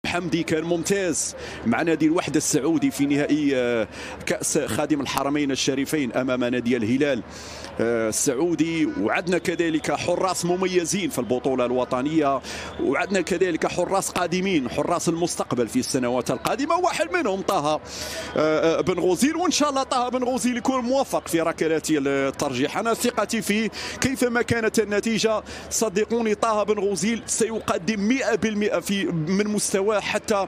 حمدي كان ممتاز مع نادي الوحدة السعودي في نهائي كأس خادم الحرمين الشريفين أمام نادي الهلال السعودي. وعدنا كذلك حراس مميزين في البطولة الوطنية، وعدنا كذلك حراس قادمين، حراس المستقبل في السنوات القادمة. واحد منهم طه بن غوزيل، وإن شاء الله طه بن غوزيل يكون موفق في ركلات الترجيح. أنا ثقتي فيه كيفما كانت النتيجة. صدقوني طه بن غوزيل سيقدم 100% من مستواه حتى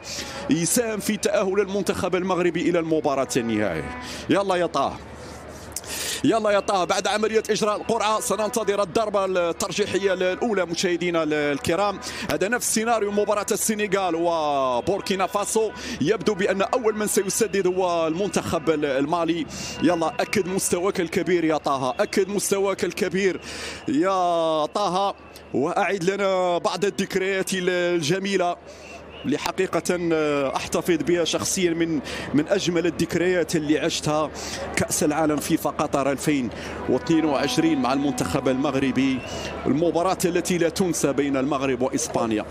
يساهم في تأهل المنتخب المغربي إلى المباراة النهائية. يلا يا طه، يلا يا طه. بعد عملية إجراء القرعة سننتظر الضربة الترجيحية الأولى مشاهدينا الكرام. هذا نفس سيناريو مباراة السنغال وبوركينا فاسو. يبدو بأن أول من سيسدد هو المنتخب المالي. يلا أكد مستواك الكبير يا طه، أكد مستواك الكبير يا طه، وأعد لنا بعض الذكريات الجميلة اللي حقيقة أحتفظ بها شخصيا من أجمل الذكريات اللي عشتها. كأس العالم فيفا قطر 2022 مع المنتخب المغربي، المباراة التي لا تنسى بين المغرب وإسبانيا.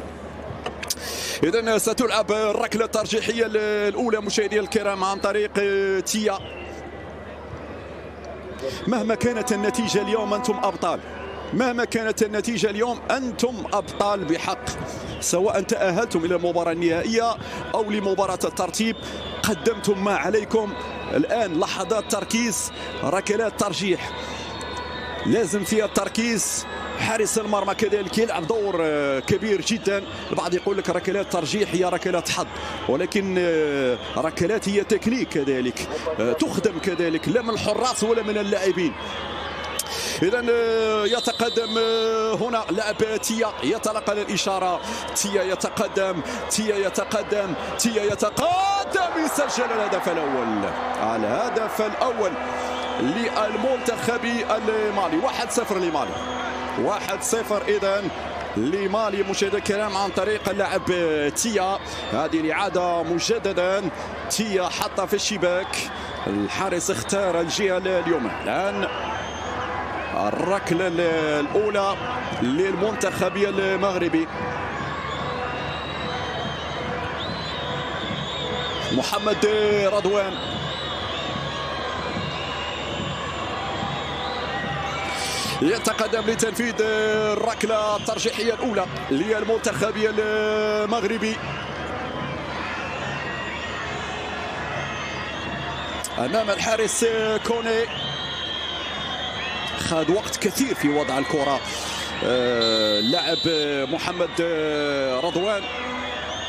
إذن ستلعب الركلة الترجيحية الأولى مشاهدي الكرام عن طريق تيا. مهما كانت النتيجة اليوم أنتم أبطال، مهما كانت النتيجة اليوم أنتم أبطال بحق، سواء تأهلتم إلى المباراة النهائية أو لمباراة الترتيب. قدمتم ما عليكم. الآن لحظات تركيز، ركلات ترجيح لازم فيها التركيز. حارس المرمى كذلك يلعب دور كبير جدا. البعض يقول لك ركلات ترجيح هي ركلات حظ، ولكن ركلات هي تكنيك كذلك تخدم كذلك لا من الحراس ولا من اللاعبين. إذا يتقدم هنا لاعب تيا، يتلقى الإشارة. تيا يتقدم، تيا يتقدم، تيا يتقدم، يسجل الهدف الأول. الهدف الأول للمنتخب المالي. 1-0 لمالي، 1-0 إذا لمالي مشاهدينا الكرام عن طريق اللاعب تيا. هذه الإعادة مجددا. تيا حط في الشباك، الحارس اختار الجهة اليمنى. الآن الركلة الأولى للمنتخب المغربي. محمد رضوان يتقدم لتنفيذ الركلة الترجيحية الأولى للمنتخب المغربي أمام الحارس كوني. خذ وقت كثير في وضع الكرة اللاعب محمد رضوان.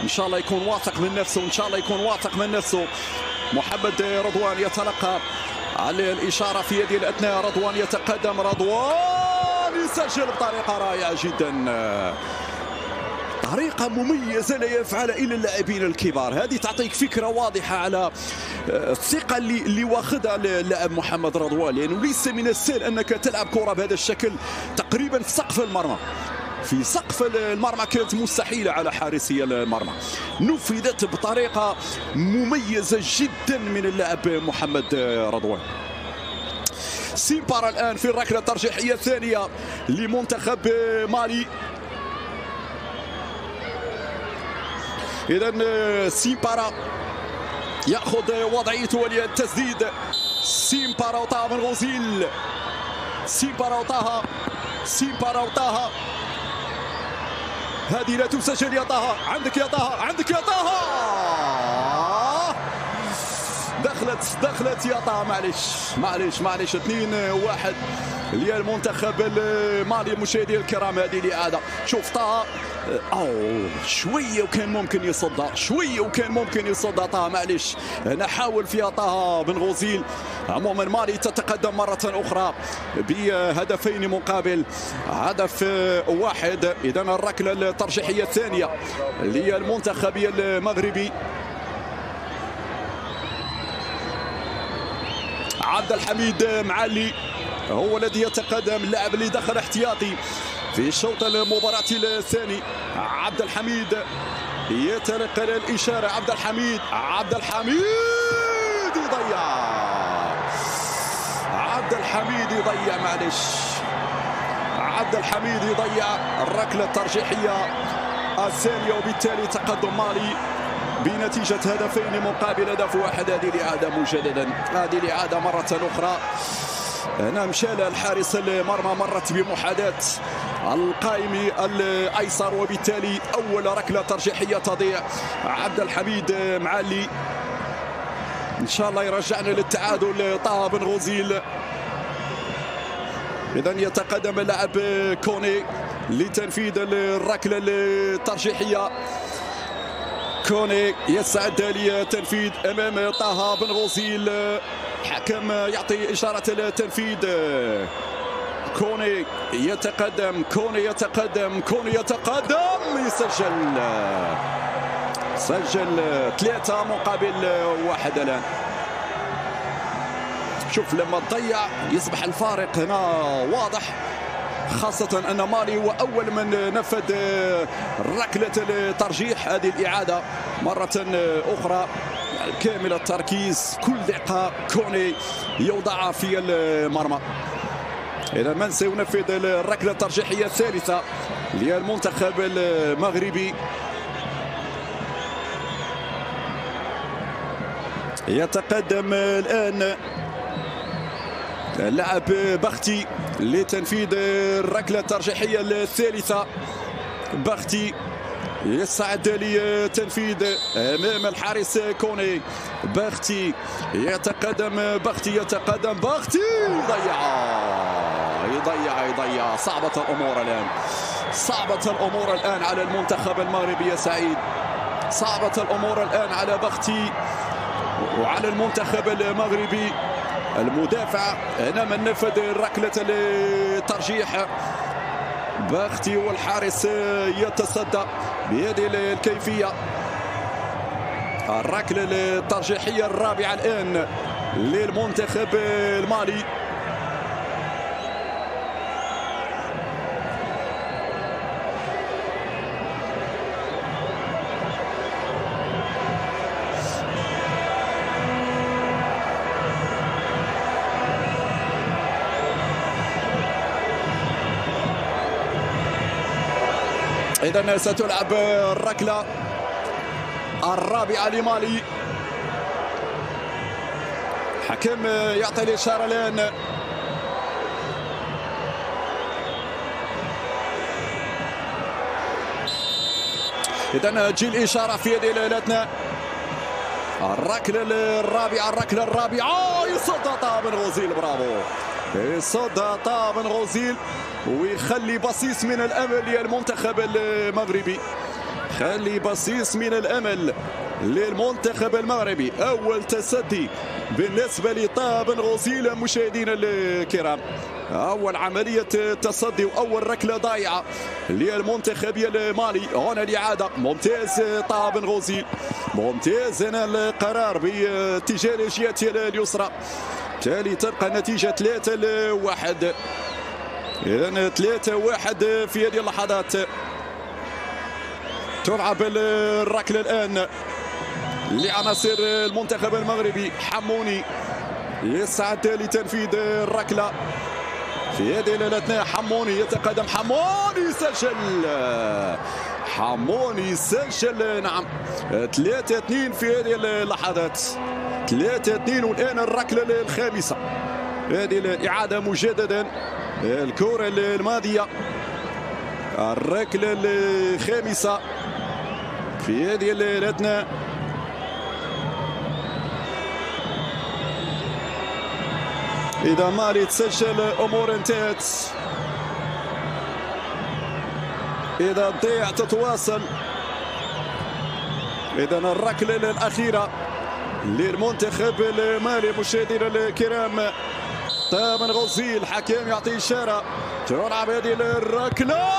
إن شاء الله يكون واثق من نفسه، إن شاء الله يكون واثق من نفسه. محمد رضوان يتلقى على الإشارة في هذه الأثناء. رضوان يتقدم، رضوان يسجل بطريقة رائعة جدا، طريقة مميزة لا يفعلها إلا اللاعبين الكبار. هذه تعطيك فكرة واضحة على الثقة اللي واخدها اللاعب محمد رضوان، لأنه يعني ليس من السهل أنك تلعب كرة بهذا الشكل تقريبا في سقف المرمى. في سقف المرمى كانت مستحيلة على حارسي المرمى، نفذت بطريقة مميزة جدا من اللاعب محمد رضوان. سيمبارا الآن في الركلة الترجيحية الثانية لمنتخب مالي. إذا سيمبارا يأخذ وضعيته وللتسديد. سيمبارا وطه بن غوزيل، سيمبارا وطه، سيمبارا وطه. هذه لا تسجل يا طه، عندك يا طه، عندك يا طه. دخلت يا طه. معليش 2-1 للمنتخب المالي مشاهدي الكرام. هذه الإعادة، شوف طه شوية وكان ممكن يصدها، شوية وكان ممكن يصدها طه. معليش أنا حاول فيها طه بن غوزيل. عموما مالي تتقدم مرة أخرى بهدفين مقابل هدف واحد. إذا الركلة الترجيحية الثانية للمنتخب المغربي. عبد الحميد معلي هو الذي يتقدم، اللاعب اللي دخل احتياطي في شوط المباراة الثاني. عبد الحميد يتلقى الإشارة. عبد الحميد يضيع، عبد الحميد يضيع. معلش عبد الحميد يضيع الركلة الترجيحية الثانية، وبالتالي تقدم مالي بنتيجة هدفين مقابل هدف واحد. هذه الإعادة مجددا، هذه الإعادة مرة أخرى. هنا مشال الحارس المرمى، مرت بمحاذاة القائم الأيسر، وبالتالي أول ركلة ترجيحية تضيع. عبد الحميد معلي إن شاء الله يرجعنا للتعادل. طه بن غوزيل. إذا يتقدم اللاعب كوني لتنفيذ الركلة الترجيحية. كوني يستعد للتنفيذ أمام طه بن غوزيل. حكم يعطي إشارة التنفيذ. كوني يتقدم، كوني يتقدم، كوني يتقدم، سجل 3 مقابل 1 الآن. شوف لما تضيع يصبح الفارق هنا واضح، خاصة أن مالي هو أول من نفذ ركلة الترجيح. هذه الإعادة مرة أخرى كامل التركيز، كل دقة كوني يوضع في المرمى. إذا من سينفذ الركلة الترجيحية الثالثة للمنتخب المغربي؟ يتقدم الآن اللاعب بختي لتنفيذ الركلة الترجيحية الثالثة. بختي يستعد لتنفيذ امام الحارس كوني. بختي يتقدم، بختي يتقدم، بختي يضيع. صعبة الامور الان، صعبة الامور الان على المنتخب المغربي يا سعيد. صعبة الامور الان على بختي وعلى المنتخب المغربي. المدافع هنا من نفذ ركلة الترجيح. بختي والحارس يتصدى بهذه الكيفية. الركلة الترجيحية الرابعة الآن للمنتخب المالي. إذا ستلعب الركلة الرابعة لمالي. حكم يعطي الإشارة الآن. إذا تجي الإشارة في يد الأثناء. الركلة الرابعة، الركلة الرابعة يصدها طه بن غوزيل. برافو، يصدها طه بن غوزيل ويخلي بصيص من الامل للمنتخب المغربي. خلي بصيص من الامل للمنتخب المغربي. اول تصدي بالنسبه لطه بن غوزيل مشاهدينا الكرام. اول عمليه تصدي واول ركله ضايعه للمنتخب المالي. هنا الاعاده، ممتاز طه بن غوزيل، ممتاز. هنا القرار باتجاه الجهه اليسرى. بالتالي تبقى النتيجه 3-1. إذا 3-1 في هذه اللحظات. تلعب الركلة الآن لعناصر المنتخب المغربي. حموني يستعد لتنفيذ الركلة في هذه الأثناء. حموني يتقدم، حموني سجل، حموني سجل. نعم 3-2 في هذه اللحظات، 3-2. والآن الركلة الخامسة. هذه الإعادة مجددا. الكرة الماضية، الركلة الخامسة في هذه الأثناء. إذا مالي تسجل أمور انتهت. إذا الضيع تتواصل. إذا الركلة الأخيرة للمنتخب المالي مشاهدينا الكرام. طه بن غوزيل، حكيم يعطي إشارة. تلعب هذه الركلة.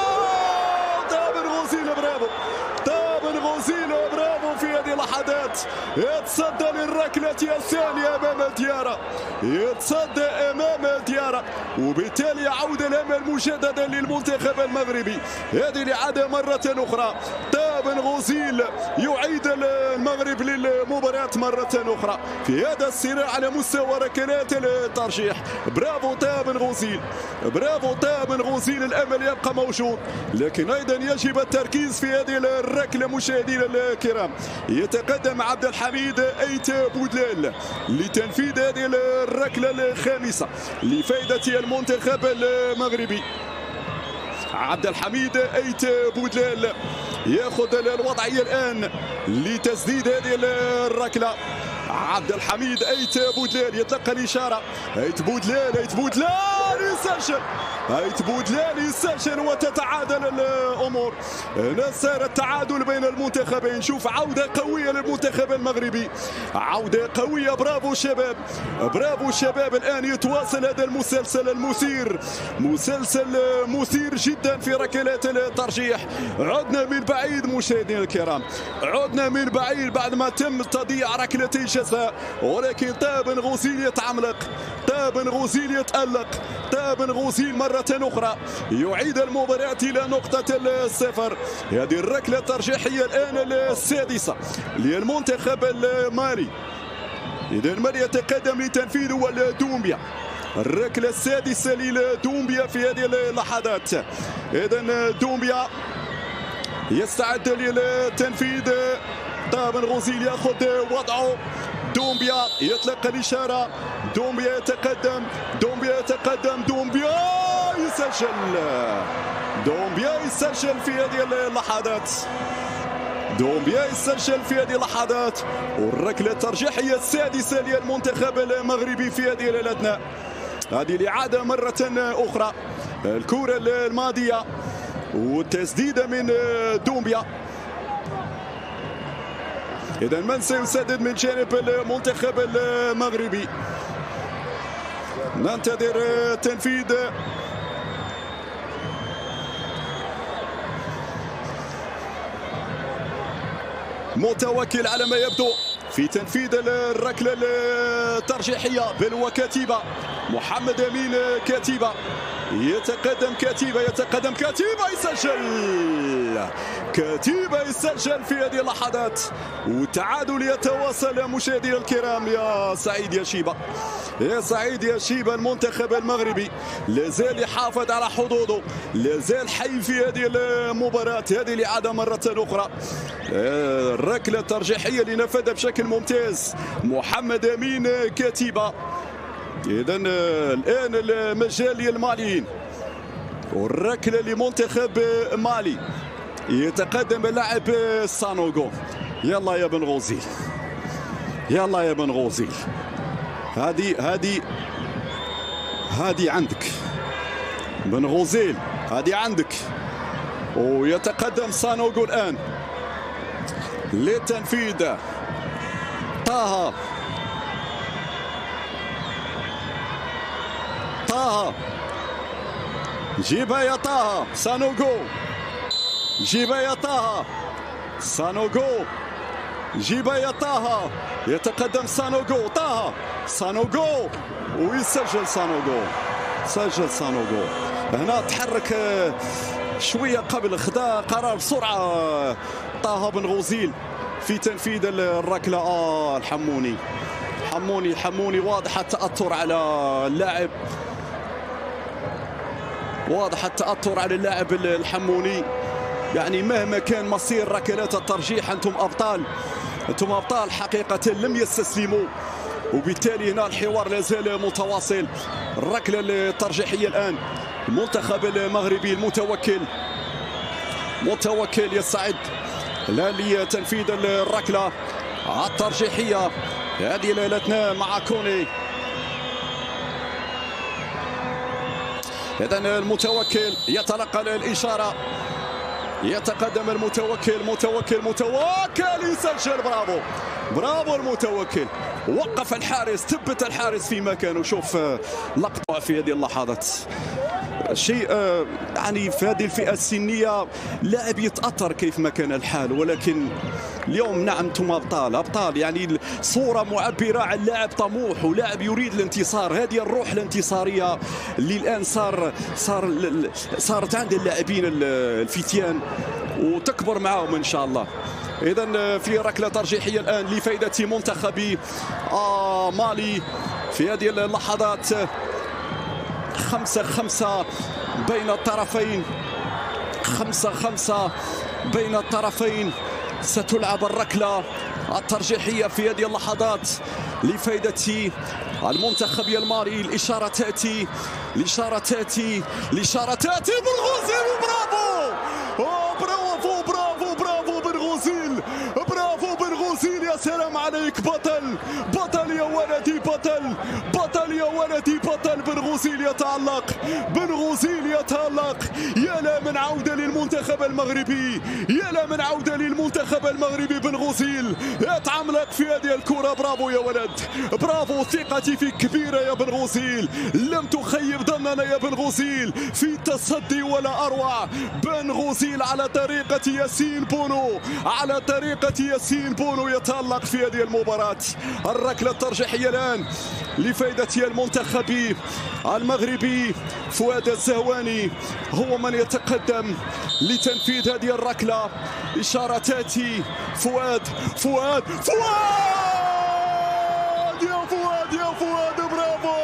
طه بن غوزيل برافو، طه بن غوزيل برافو في هذه اللحظات. يتصدى للركلة الثانية أمام ديارة، يتصدى أمام ديارة، وبالتالي يعود الأمل مجددا للمنتخب المغربي. هذه الإعادة مرة أخرى. طه بن غوزيل يعيد المغرب المباراة مرة أخرى في هذا الصراع على مستوى ركلات الترجيح. برافو طه بن غوزيل، برافو طه بن غوزيل، الأمل يبقى موجود، لكن أيضا يجب التركيز في هذه الركلة. مشاهدينا الكرام، يتقدم عبد الحميد أيت بودلال لتنفيذ هذه الركلة الخامسة لفائدة المنتخب المغربي. عبد الحميد أيت بودلال ياخذ الوضعية الآن لتسديد هذه الركلة. عبد الحميد أيت بودلال يتلقى الإشارة. أيت بودلال، أيت بودلال يسجل، أيت بودلال يسجل وتتعادل الأمور. هنا صار التعادل بين المنتخبين. شوف عودة قوية للمنتخب المغربي، عودة قوية. برافو شباب، برافو شباب. الآن يتواصل هذا المسلسل المثير، مسلسل مثير جدا في ركلات الترجيح. عدنا من بعيد مشاهدينا الكرام، عدنا من بعيد بعد ما تم تضييع ركلتي جزاء، ولكن طه بن غوزيل يتعملق، طه بن غوزيل يتألق، طه بن غوزيل مرة أخرى يعيد المباراة إلى نقطة الصفر. هذه الركلة الترجيحية الآن السادسة للمنتخب المالي. إذا من يتقدم لتنفيذ والدومبيا، الركلة السادسة لدومبيا في هذه اللحظات. إذا دومبيا يستعد للتنفيذ. طه بن غوزيل ياخذ وضعه. دومبيا يتلقى الإشارة. دومبيا يتقدم، دومبيا يتقدم، دومبيا يسجل، دومبيا يسجل في هذه اللحظات، دومبيا يسجل في هذه اللحظات. والركلة الترجيحية السادسة للمنتخب المغربي في هذه الأثناء. هذه الإعادة مرة أخرى، الكرة الماضية والتسديدة من دومبيا. إذا من سيسدد من جانب المنتخب المغربي؟ ننتظر تنفيذ متوكل على ما يبدو في تنفيذ الركلة الترجيحية. بل وكتيبة، محمد أمين كتيبة يتقدم، كتيبة يتقدم، كتيبة يسجل، كتيبة يسجل في هذه اللحظات. والتعادل يتواصل مشاهدينا الكرام. يا سعيد يا شيبة، يا سعيد يا شيبة، المنتخب المغربي لازال يحافظ على حظوظه، لازال حي في هذه المباراة. هذه الإعادة مرة أخرى، الركلة الترجيحية اللي نفذها بشكل ممتاز محمد أمين كتيبة. إذا الآن المجال للماليين، والركلة لمنتخب مالي. يتقدم اللاعب سانوغو. يلا يا بن غوزيل، يلا يا بن غوزيل، هذه عندك بن غوزيل، هذه عندك. ويتقدم سانوغو الآن للتنفيذ. طه، طه جيبها يا طه. سانوغو جيبها يا طه. سانوغو جيبها يا طه. يتقدم سانوغو. طه، سانوغو ويسجل سانوغو. سجل سانوغو. هنا تحرك شوية قبل، خذا قرار بسرعة طه بن غوزيل في تنفيذ الركلة. الحموني، حموني واضح التأثر على اللاعب، واضح التأثر على اللاعب الحموني. يعني مهما كان مصير ركلات الترجيح أنتم أبطال، أنتم أبطال حقيقة، لم يستسلموا، وبالتالي هنا الحوار لا زال متواصل. الركلة الترجيحية الآن المنتخب المغربي. المتوكل، متوكل يستعد الآن لتنفيذ الركلة الترجيحية. هذه ليلتنا مع كوني. إذن المتوكل يتلقى الإشارة. يتقدم المتوكل، متوكل يسجل. برافو، برافو المتوكل. وقف الحارس، ثبت الحارس في مكانه. شوف لقطة في هذه اللحظات، شيء يعني في هذه الفئة السنية لاعب يتأثر كيف ما كان الحال. ولكن اليوم نعم انتم ابطال، يعني صورة معبرة عن لاعب طموح ولاعب يريد الانتصار. هذه الروح الانتصارية اللي الآن صارت عند اللاعبين الفتيان، وتكبر معهم ان شاء الله. إذا في ركلة ترجيحية الآن لفائدة منتخب مالي في هذه اللحظات. 5-5 بين الطرفين، 5-5 بين الطرفين. ستلعب الركلة الترجيحية في هذه اللحظات لفائدة المنتخب المالي. الإشارة تأتي، الإشارة تأتي، الإشارة تأتي. بن برافو، برافو برافو برافو بن غوزيل، برافو بن غوزيل. يا سلام عليك، بطل بطل يا ولدي، بطل بطل يا ولدي، بطل. بن غوزيل يتألق، بن غوزيل يتألق. يا لا من عودة للمنتخب المغربي، يا لا من عودة للمنتخب المغربي. بن غوزيل يتعملق في هذه الكرة. برافو يا ولد، برافو. ثقتي فيك كبيرة يا بن غوزيل، لم تخيب ظننا يا بن غوزيل في التصدي ولا أروع. بن غوزيل على طريقة ياسين بونو، على طريقة ياسين بونو يتألق في هذه المباراة. الركلة الترجيحية الآن لفائدة المنتخب المغربي. فؤاد الزهواني هو من يتقدم لتنفيذ هذه الركلة. إشارة تأتي. فؤاد فؤاد فؤاد، يا فؤاد يا فؤاد، برافو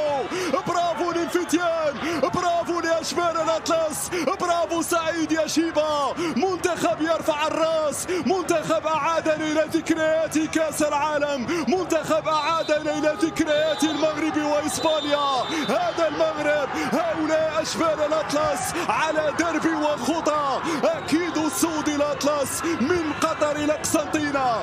برافو للفتيان، برافو لأشبال الأطلس، برافو سعيد يا شيبة. منتخب يرفع الراس، منتخب أعادنا إلى ذكريات كأس العالم، منتخب أعادنا إلى ذكريات المغرب وإسبانيا. هذا المغرب، هؤلاء أشبال الأطلس على درب وخطى. أكيد السود الأطلس من قطر إلى قسنطينة.